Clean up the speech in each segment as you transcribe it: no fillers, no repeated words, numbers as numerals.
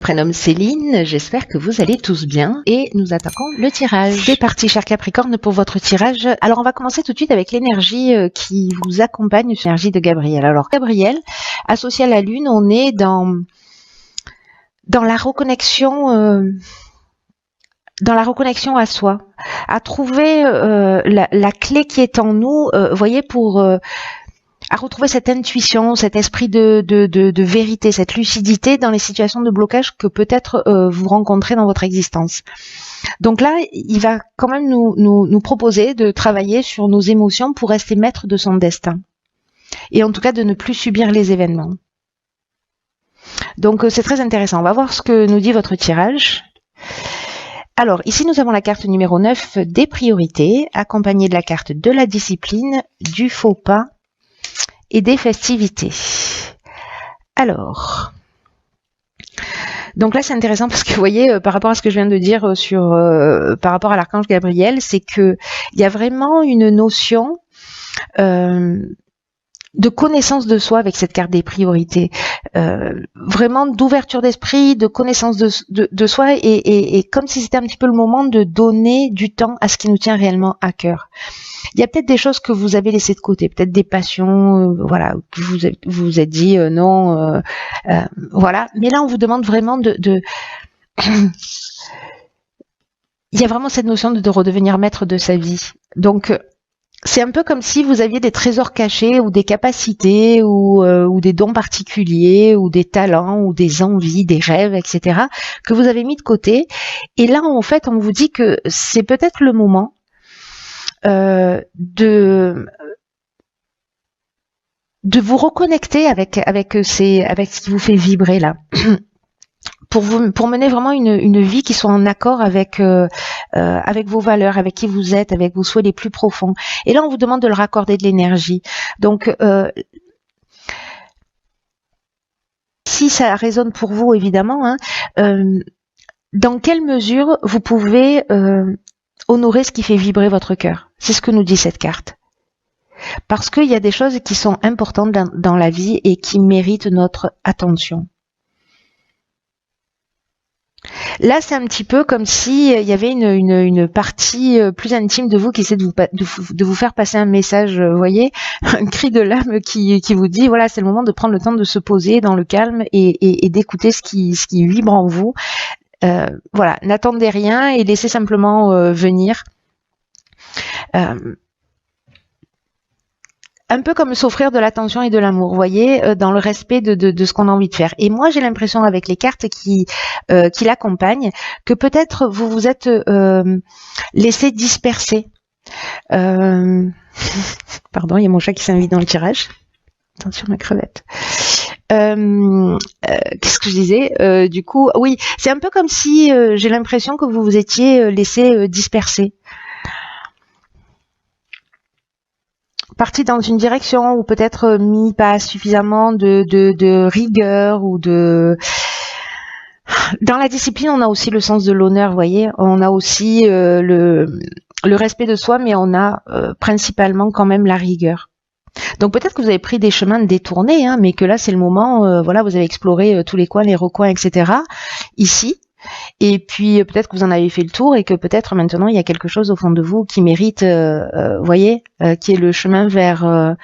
Prénomme Céline, j'espère que vous allez tous bien et nous attaquons le tirage. C'est parti, cher Capricorne, pour votre tirage. Alors on va commencer tout de suite avec l'énergie qui vous accompagne, l'énergie de Gabriel. Alors Gabriel, associé à la Lune, on est dans la reconnexion à soi, à trouver la clé qui est en nous, voyez, pour à retrouver cette intuition, cet esprit de vérité, cette lucidité dans les situations de blocage que peut-être vous rencontrez dans votre existence. Donc là, il va quand même nous proposer de travailler sur nos émotions pour rester maître de son destin. Et en tout cas, de ne plus subir les événements. Donc c'est très intéressant. On va voir ce que nous dit votre tirage. Alors, ici, nous avons la carte numéro 9 des priorités, accompagnée de la carte de la discipline, du faux pas et des festivités. Alors, donc là, c'est intéressant parce que, vous voyez, par rapport à ce que je viens de dire par rapport à l'archange Gabriel, c'est que il y a vraiment une notion de connaissance de soi avec cette carte des priorités, vraiment d'ouverture d'esprit, de connaissance de soi et comme si c'était un petit peu le moment de donner du temps à ce qui nous tient réellement à cœur. Il y a peut-être des choses que vous avez laissées de côté, peut-être des passions, voilà, que vous vous êtes dit non, voilà. Mais là, on vous demande vraiment il y a vraiment cette notion de redevenir maître de sa vie. Donc c'est un peu comme si vous aviez des trésors cachés ou des capacités ou des dons particuliers ou des talents ou des envies, des rêves, etc. que vous avez mis de côté. Et là, en fait, on vous dit que c'est peut-être le moment de vous reconnecter avec ce qui vous fait vibrer là. Pour mener vraiment une vie qui soit en accord avec vos valeurs, avec qui vous êtes, avec vos souhaits les plus profonds. Et là, on vous demande de leur accorder de l'énergie. Donc, si ça résonne pour vous, évidemment, hein, dans quelle mesure vous pouvez honorer ce qui fait vibrer votre cœur? C'est ce que nous dit cette carte. Parce qu'il y a des choses qui sont importantes dans la vie et qui méritent notre attention. Là, c'est un petit peu comme si il y avait une partie plus intime de vous qui essaie de vous faire passer un message, vous voyez, un cri de l'âme qui vous dit, voilà, c'est le moment de prendre le temps de se poser dans le calme et d'écouter ce qui vibre en vous. Voilà, n'attendez rien et laissez simplement venir. Un peu comme s'offrir de l'attention et de l'amour, vous voyez, dans le respect de ce qu'on a envie de faire. Et moi, j'ai l'impression avec les cartes qui l'accompagnent, que peut-être vous vous êtes laissé disperser. Pardon, il y a mon chat qui s'invite dans le tirage. Attention, ma crevette. Qu'est-ce que je disais du coup, oui, c'est un peu comme si j'ai l'impression que vous vous étiez laissé disperser. Parti dans une direction ou peut-être mis pas suffisamment de rigueur ou de... Dans la discipline, on a aussi le sens de l'honneur, vous voyez. On a aussi le respect de soi, mais on a principalement quand même la rigueur. Donc peut-être que vous avez pris des chemins détournés, hein, mais que là c'est le moment, voilà, vous avez exploré tous les coins, les recoins, etc. ici. Et puis peut-être que vous en avez fait le tour et que peut-être maintenant il y a quelque chose au fond de vous qui mérite, voyez, qui est le chemin vers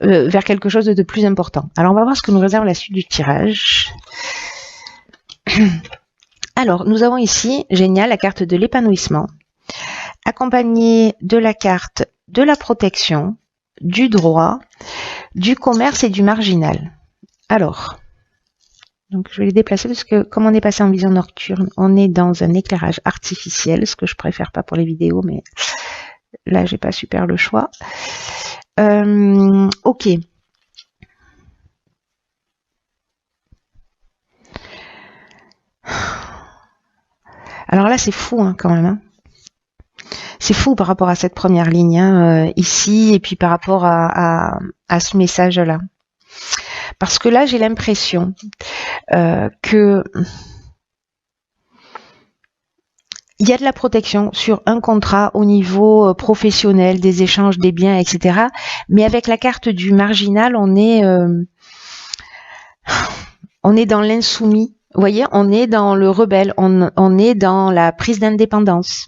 quelque chose de plus important. Alors on va voir ce que nous réserve la suite du tirage. Alors nous avons ici, génial, la carte de l'épanouissement, accompagnée de la carte de la protection, du droit, du commerce et du marginal. Alors, donc je vais les déplacer parce que comme on est passé en vision nocturne, on est dans un éclairage artificiel, ce que je préfère pas pour les vidéos, mais là j'ai pas super le choix. Ok. Alors là c'est fou hein, quand même. Hein. C'est fou par rapport à cette première ligne hein, ici et puis par rapport à ce message-là. Parce que là, j'ai l'impression que il y a de la protection sur un contrat au niveau professionnel, des échanges, des biens, etc. Mais avec la carte du marginal, on est dans l'insoumis Vous voyez, on est dans le rebelle, on est dans la prise d'indépendance.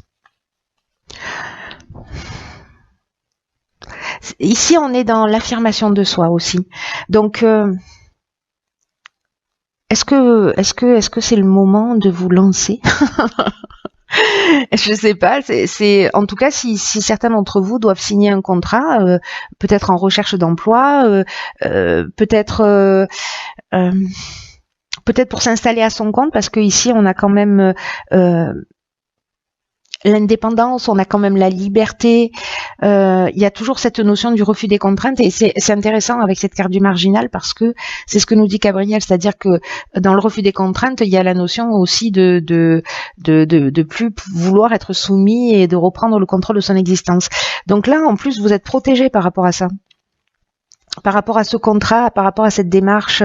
Ici, on est dans l'affirmation de soi aussi. Donc, est-ce que c'est le moment de vous lancer? Je sais pas. En tout cas, si certains d'entre vous doivent signer un contrat, peut-être en recherche d'emploi, peut-être peut-être pour s'installer à son compte, parce que ici on a quand même l'indépendance, on a quand même la liberté. Il y a toujours cette notion du refus des contraintes, et c'est intéressant avec cette carte du marginal, parce que c'est ce que nous dit Gabriel, c'est-à-dire que dans le refus des contraintes, il y a la notion aussi de plus vouloir être soumis et de reprendre le contrôle de son existence. Donc là, en plus, vous êtes protégé par rapport à ça, par rapport à ce contrat, par rapport à cette démarche.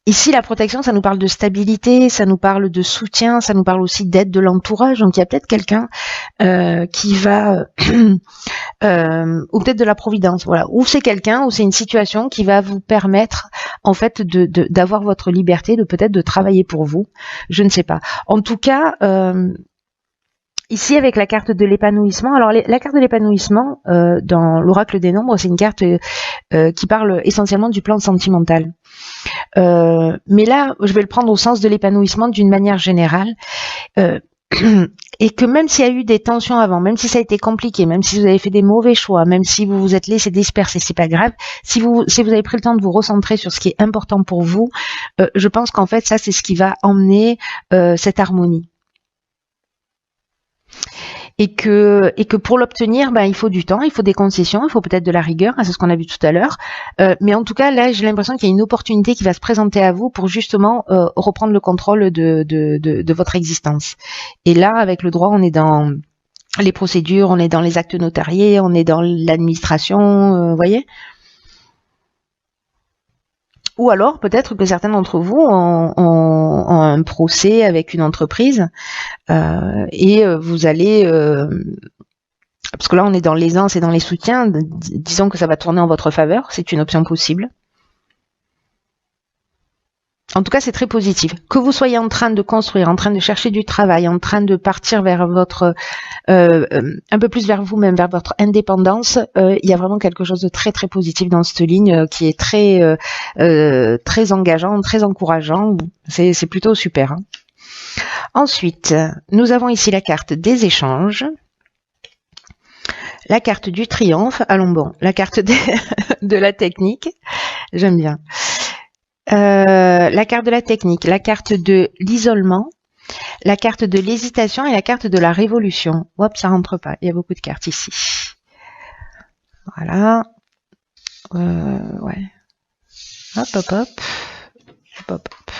Ici, la protection, ça nous parle de stabilité, ça nous parle de soutien, ça nous parle aussi d'aide de l'entourage. Donc, il y a peut-être quelqu'un qui va, ou peut-être de la providence, voilà. Ou c'est quelqu'un, ou c'est une situation qui va vous permettre, en fait, d'avoir votre liberté, de peut-être de travailler pour vous. Je ne sais pas. En tout cas, ici, avec la carte de l'épanouissement, alors la carte de l'épanouissement, dans l'oracle des nombres, c'est une carte qui parle essentiellement du plan sentimental. Mais là, je vais le prendre au sens de l'épanouissement d'une manière générale. Et que même s'il y a eu des tensions avant, même si ça a été compliqué, même si vous avez fait des mauvais choix, même si vous vous êtes laissé disperser, c'est pas grave. Si vous avez pris le temps de vous recentrer sur ce qui est important pour vous, je pense qu'en fait, ça, c'est ce qui va emmener cette harmonie. Et que pour l'obtenir, il faut du temps, il faut des concessions, il faut peut-être de la rigueur, c'est ce qu'on a vu tout à l'heure. Mais en tout cas, là, j'ai l'impression qu'il y a une opportunité qui va se présenter à vous pour justement reprendre le contrôle de votre existence. Et là, avec le droit, on est dans les procédures, on est dans les actes notariés, on est dans l'administration, vous voyez. Ou alors, peut-être que certains d'entre vous ont un procès avec une entreprise et vous allez... parce que là, on est dans l'aisance et dans les soutiens. Disons que ça va tourner en votre faveur. C'est une option possible. En tout cas, c'est très positif. Que vous soyez en train de construire, en train de chercher du travail, en train de partir vers votre... un peu plus vers vous-même, vers votre indépendance, il y a vraiment quelque chose de très très positif dans cette ligne qui est très très engageant, très encourageant. C'est plutôt super. Hein. Ensuite, nous avons ici la carte des échanges. La carte du triomphe. Allons bon, la carte de la technique. J'aime bien. La carte de la technique, la carte de l'isolement, la carte de l'hésitation et la carte de la révolution. Hop, ça rentre pas. Il y a beaucoup de cartes ici. Voilà. Ouais. Hop, hop, hop. Hop, hop, hop.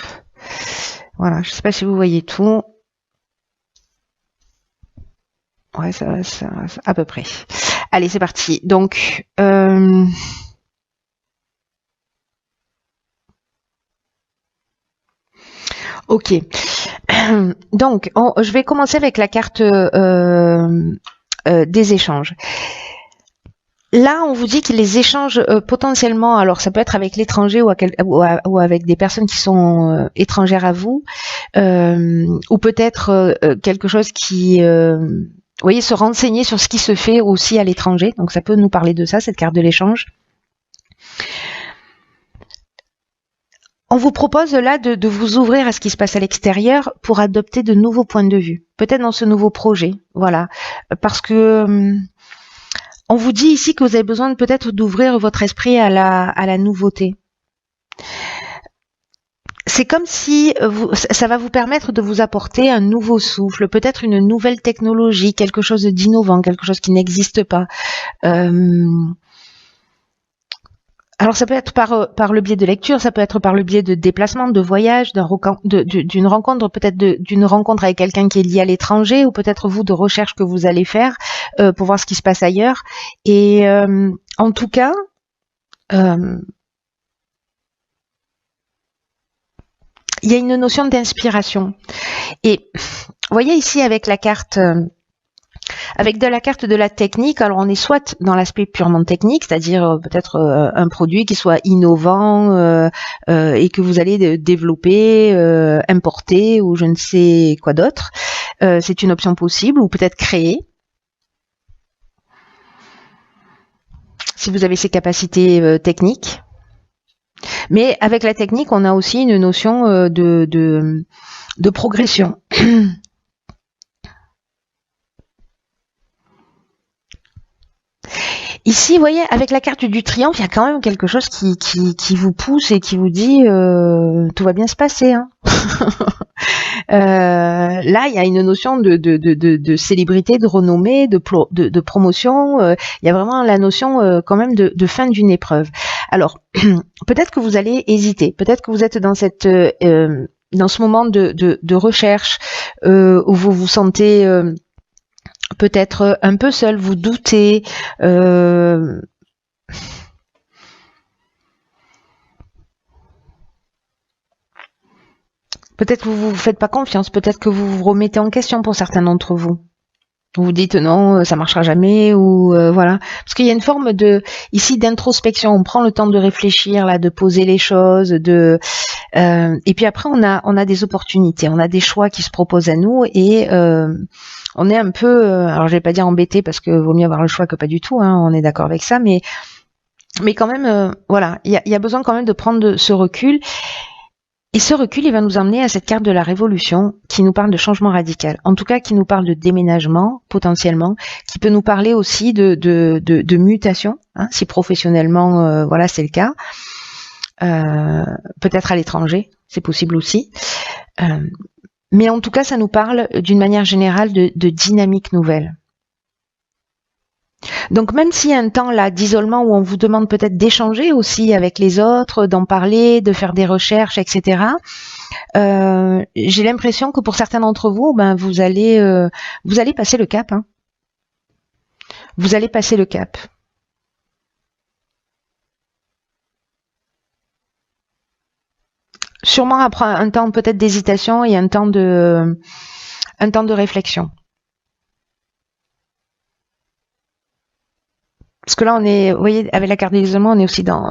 Voilà, je sais pas si vous voyez tout. Ouais, ça à peu près. Allez, c'est parti. Donc, ok. Donc, je vais commencer avec la carte des échanges. Là, on vous dit que les échanges potentiellement, alors ça peut être avec l'étranger ou avec des personnes qui sont étrangères à vous, ou peut-être quelque chose qui, vous voyez, se renseigner sur ce qui se fait aussi à l'étranger. Donc ça peut nous parler de ça, cette carte de l'échange. On vous propose là de vous ouvrir à ce qui se passe à l'extérieur pour adopter de nouveaux points de vue, peut-être dans ce nouveau projet, voilà, parce que on vous dit ici que vous avez besoin peut-être d'ouvrir votre esprit à la nouveauté. C'est comme si ça va vous permettre de vous apporter un nouveau souffle, peut-être une nouvelle technologie, quelque chose d'innovant, quelque chose qui n'existe pas. Alors ça peut être par le biais de lecture, ça peut être par le biais de déplacement, de voyage, d'une rencontre, peut-être d'une rencontre avec quelqu'un qui est lié à l'étranger, ou peut-être vous de recherche que vous allez faire pour voir ce qui se passe ailleurs. Et en tout cas, il y a une notion d'inspiration. Et vous voyez ici avec la carte Avec de la carte de la technique, alors on est soit dans l'aspect purement technique, c'est-à-dire peut-être un produit qui soit innovant et que vous allez développer, importer ou je ne sais quoi d'autre. C'est une option possible, ou peut-être créer, si vous avez ces capacités techniques. Mais avec la technique, on a aussi une notion de progression. Ici, vous voyez, avec la carte du triomphe, il y a quand même quelque chose qui vous pousse et qui vous dit tout va bien se passer. Hein. Là, il y a une notion de célébrité, de renommée, de promotion. Il y a vraiment la notion quand même de fin d'une épreuve. Alors, peut-être que vous allez hésiter. Peut-être que vous êtes dans dans ce moment de recherche où vous vous sentez peut-être un peu seul, vous doutez. Peut-être que vous vous faites pas confiance, peut-être que vous vous remettez en question pour certains d'entre vous. Vous vous dites non, ça marchera jamais, ou voilà. Parce qu'il y a une forme ici d'introspection. On prend le temps de réfléchir, là, de poser les choses, et puis après on a des opportunités, on a des choix qui se proposent à nous, et on est un peu, alors je vais pas dire embêté parce que vaut mieux avoir le choix que pas du tout, hein, on est d'accord avec ça, mais quand même, voilà, il y a besoin quand même de prendre ce recul. Et ce recul, il va nous emmener à cette carte de la révolution qui nous parle de changement radical. En tout cas, qui nous parle de déménagement, potentiellement, qui peut nous parler aussi de mutation, hein, si professionnellement, voilà, c'est le cas. Peut-être à l'étranger, c'est possible aussi. Mais en tout cas, ça nous parle d'une manière générale de dynamique nouvelle. Donc même s'il y a un temps là d'isolement où on vous demande peut-être d'échanger aussi avec les autres, d'en parler, de faire des recherches, etc. J'ai l'impression que pour certains d'entre vous, ben vous allez passer le cap. Hein. Vous allez passer le cap. Sûrement après un temps peut-être d'hésitation et un temps de réflexion. Parce que là, on est, vous voyez, avec la carte de l'isolement, on est aussi dans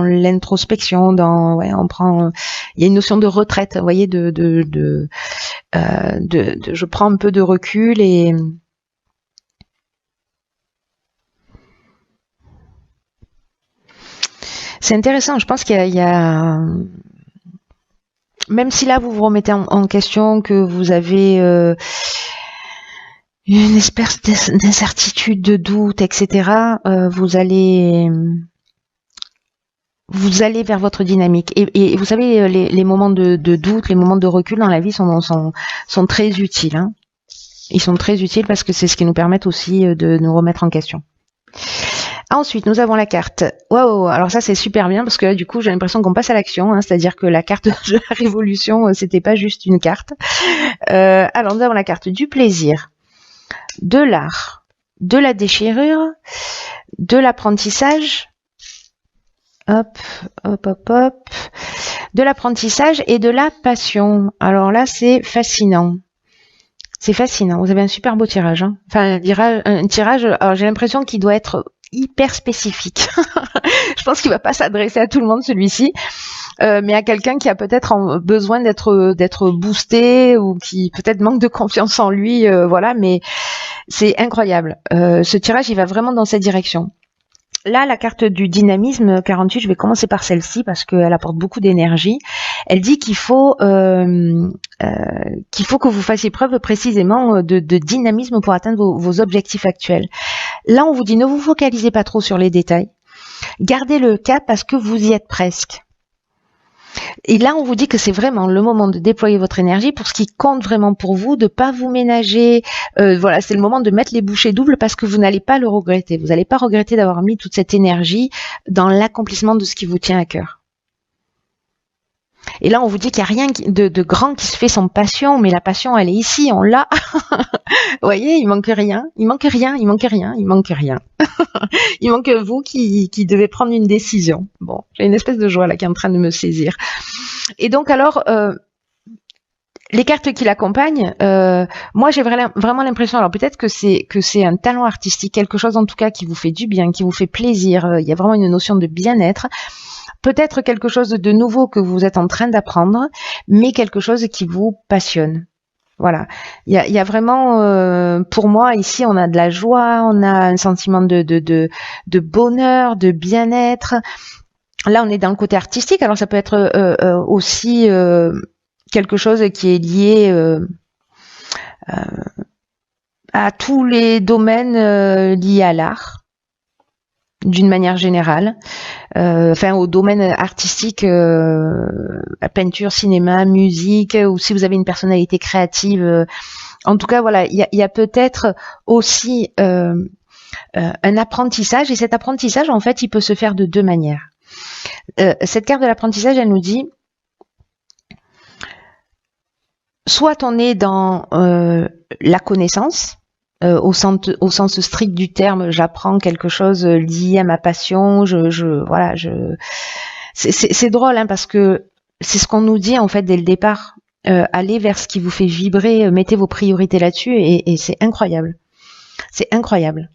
l'introspection, on prend, il y a une notion de retraite, vous voyez, je prends un peu de recul et c'est intéressant. Je pense qu'il y a, même si là vous vous remettez en question, que vous avez une espèce d'incertitude, de doute, etc. Vous allez vers votre dynamique. Et vous savez, les moments de doute, les moments de recul dans la vie sont très utiles. Hein. Ils sont très utiles parce que c'est ce qui nous permet aussi de nous remettre en question. Ensuite, nous avons la carte. Waouh, alors ça c'est super bien parce que là, du coup, j'ai l'impression qu'on passe à l'action. Hein, c'est-à-dire que la carte de la révolution, c'était pas juste une carte. Alors, nous avons la carte du plaisir, de l'art, de la déchirure, de l'apprentissage, hop, de l'apprentissage et de la passion. Alors là, c'est fascinant. C'est fascinant. Vous avez un super beau tirage. Hein. Enfin, un tirage, alors j'ai l'impression qu'il doit être hyper spécifique. Je pense qu'il va pas s'adresser à tout le monde, celui-ci. Mais à quelqu'un qui a peut-être besoin d'être boosté ou qui peut-être manque de confiance en lui, voilà, mais c'est incroyable. Ce tirage, il va vraiment dans cette direction. Là, la carte du dynamisme 48, je vais commencer par celle-ci parce qu'elle apporte beaucoup d'énergie. Elle dit qu'il faut que vous fassiez preuve précisément de dynamisme pour atteindre vos objectifs actuels. Là, on vous dit ne vous focalisez pas trop sur les détails. Gardez le cap parce que vous y êtes presque. Et là, on vous dit que c'est vraiment le moment de déployer votre énergie pour ce qui compte vraiment pour vous, de pas vous ménager. Voilà, c'est le moment de mettre les bouchées doubles parce que vous n'allez pas le regretter. Vous n'allez pas regretter d'avoir mis toute cette énergie dans l'accomplissement de ce qui vous tient à cœur. Et là, on vous dit qu'il n'y a rien de grand qui se fait sans passion, mais la passion, elle est ici, on l'a. Vous voyez, il manque rien. Il manque vous qui devez prendre une décision. Bon, j'ai une espèce de joie là qui est en train de me saisir. Et donc alors, les cartes qui l'accompagnent, moi j'ai vraiment l'impression, alors peut-être que c'est un talent artistique, quelque chose en tout cas qui vous fait du bien, qui vous fait plaisir, il y a vraiment une notion de bien-être, peut-être quelque chose de nouveau que vous êtes en train d'apprendre, mais quelque chose qui vous passionne. Voilà, il y a vraiment, pour moi ici, on a de la joie, on a un sentiment de bonheur, de bien-être. Là, on est dans le côté artistique, alors ça peut être aussi quelque chose qui est lié à tous les domaines liés à l'art, d'une manière générale, enfin au domaine artistique, la peinture, cinéma, musique, ou si vous avez une personnalité créative. En tout cas, voilà, il y a peut-être aussi un apprentissage, et cet apprentissage, en fait, il peut se faire de deux manières. Cette carte de l'apprentissage, elle nous dit, soit on est dans la connaissance, au sens strict du terme, j'apprends quelque chose lié à ma passion, voilà, c'est drôle, hein, parce que c'est ce qu'on nous dit en fait dès le départ. Allez vers ce qui vous fait vibrer, mettez vos priorités là-dessus, et c'est incroyable. C'est incroyable.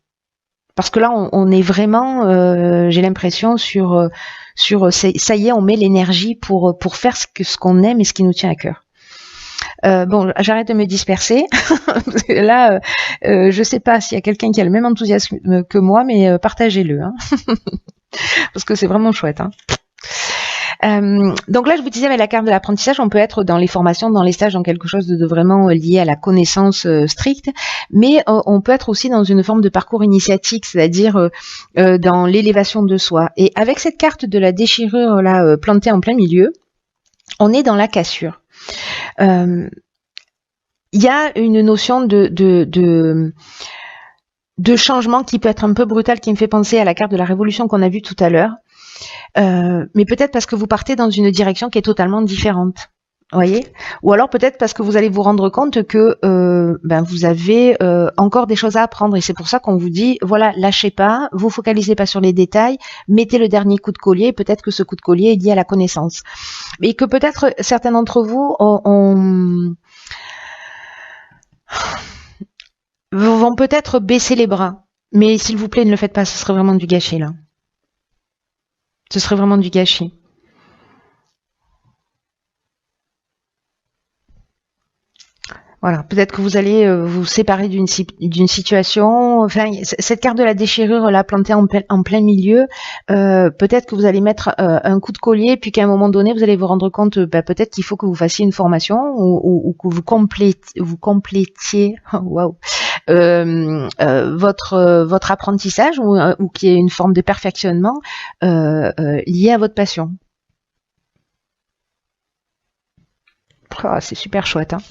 Parce que là, on est vraiment, j'ai l'impression, sur ça y est, on met l'énergie pour faire ce qu'on aime et ce qui nous tient à cœur. Bon, j'arrête de me disperser. Parce que là, je sais pas s'il y a quelqu'un qui a le même enthousiasme que moi, mais partagez-le, hein. Parce que c'est vraiment chouette, hein. Donc là, je vous disais, avec la carte de l'apprentissage, on peut être dans les formations, dans les stages, dans quelque chose de vraiment lié à la connaissance stricte, mais on peut être aussi dans une forme de parcours initiatique, c'est-à-dire dans l'élévation de soi. Et avec cette carte de la déchirure là plantée en plein milieu, on est dans la cassure. Il y a une notion de changement qui peut être un peu brutal, qui me fait penser à la carte de la révolution qu'on a vue tout à l'heure. Mais peut-être parce que vous partez dans une direction qui est totalement différente, voyez, ou alors peut-être parce que vous allez vous rendre compte que vous avez encore des choses à apprendre, et c'est pour ça qu'on vous dit, voilà, lâchez pas, vous focalisez pas sur les détails, mettez le dernier coup de collier. Peut-être que ce coup de collier est lié à la connaissance, mais que peut-être certains d'entre vous vont peut-être baisser les bras, mais s'il vous plaît, ne le faites pas, ce serait vraiment du gâchis là. Ce serait vraiment du gâchis. Voilà, peut-être que vous allez vous séparer d'une situation. Enfin, cette carte de la déchirure là plantée en plein milieu, peut-être que vous allez mettre un coup de collier, puis qu'à un moment donné, vous allez vous rendre compte, peut-être qu'il faut que vous fassiez une formation ou que vous complétiez, waouh, votre apprentissage, ou qu'il y ait une forme de perfectionnement lié à votre passion. Oh, c'est super chouette, hein.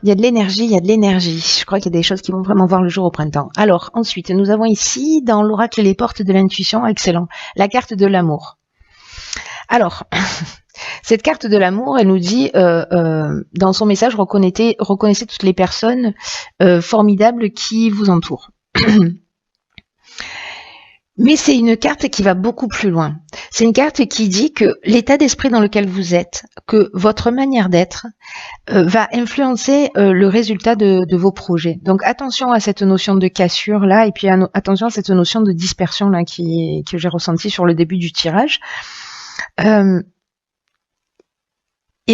Il y a de l'énergie, il y a de l'énergie. Je crois qu'il y a des choses qui vont vraiment voir le jour au printemps. Alors, ensuite, nous avons ici, dans l'oracle Les Portes de l'intuition, excellent, la carte de l'amour. Alors, cette carte de l'amour, elle nous dit, dans son message, reconnaissez toutes les personnes formidables qui vous entourent. Mais c'est une carte qui va beaucoup plus loin. C'est une carte qui dit que l'état d'esprit dans lequel vous êtes, que votre manière d'être, va influencer le résultat de vos projets. Donc attention à cette notion de cassure là, et puis attention à cette notion de dispersion là que j'ai ressentie sur le début du tirage. Et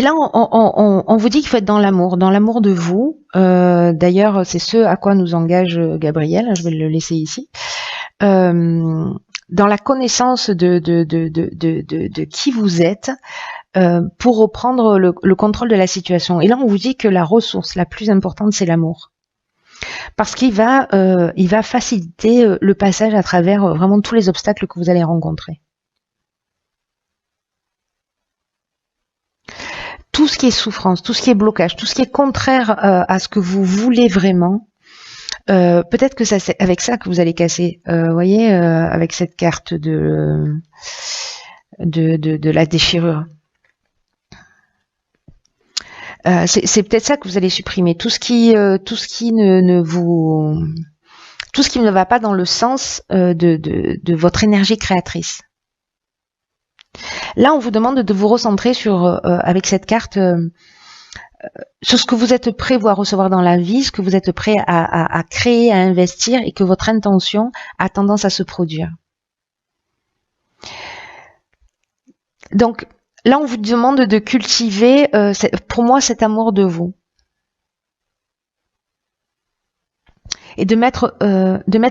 là, on vous dit qu'il faut être dans l'amour de vous. D'ailleurs, c'est ce à quoi nous engage Gabriel. Je vais le laisser ici. Dans la connaissance de qui vous êtes, pour reprendre le contrôle de la situation. Et là, on vous dit que la ressource la plus importante, c'est l'amour. Parce qu'il va faciliter le passage à travers vraiment tous les obstacles que vous allez rencontrer. Tout ce qui est souffrance, tout ce qui est blocage, tout ce qui est contraire à ce que vous voulez vraiment, peut-être que c'est avec ça que vous allez casser. Voyez, avec cette carte de la déchirure. C'est peut-être ça que vous allez supprimer. Tout ce qui ne va pas dans le sens de votre énergie créatrice. Là, on vous demande de vous recentrer sur, avec cette carte, sur ce que vous êtes prêt à recevoir dans la vie, ce que vous êtes prêt à créer, à investir, et que votre intention a tendance à se produire. Donc là, on vous demande de cultiver, pour moi, cet amour de vous. Et de mettre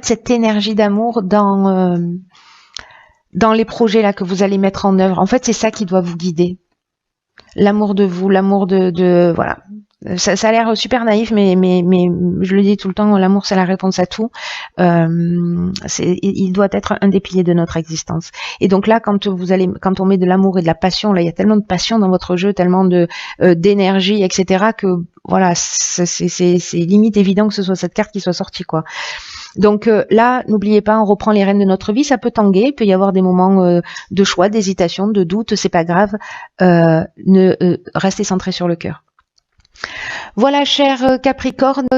cette énergie d'amour dans les projets là que vous allez mettre en œuvre. En fait, c'est ça qui doit vous guider. L'amour de vous, l'amour de voilà. Ça a l'air super naïf, mais je le dis tout le temps, l'amour c'est la réponse à tout. Il doit être un des piliers de notre existence. Et donc là, quand on met de l'amour et de la passion, là il y a tellement de passion dans votre jeu, tellement d'énergie, etc. que voilà, c'est limite évident que ce soit cette carte qui soit sortie, quoi. Donc là, n'oubliez pas, on reprend les rênes de notre vie, ça peut tanguer, il peut y avoir des moments de choix, d'hésitation, de doute, c'est pas grave. Restez centré sur le cœur. Voilà, cher Capricorne,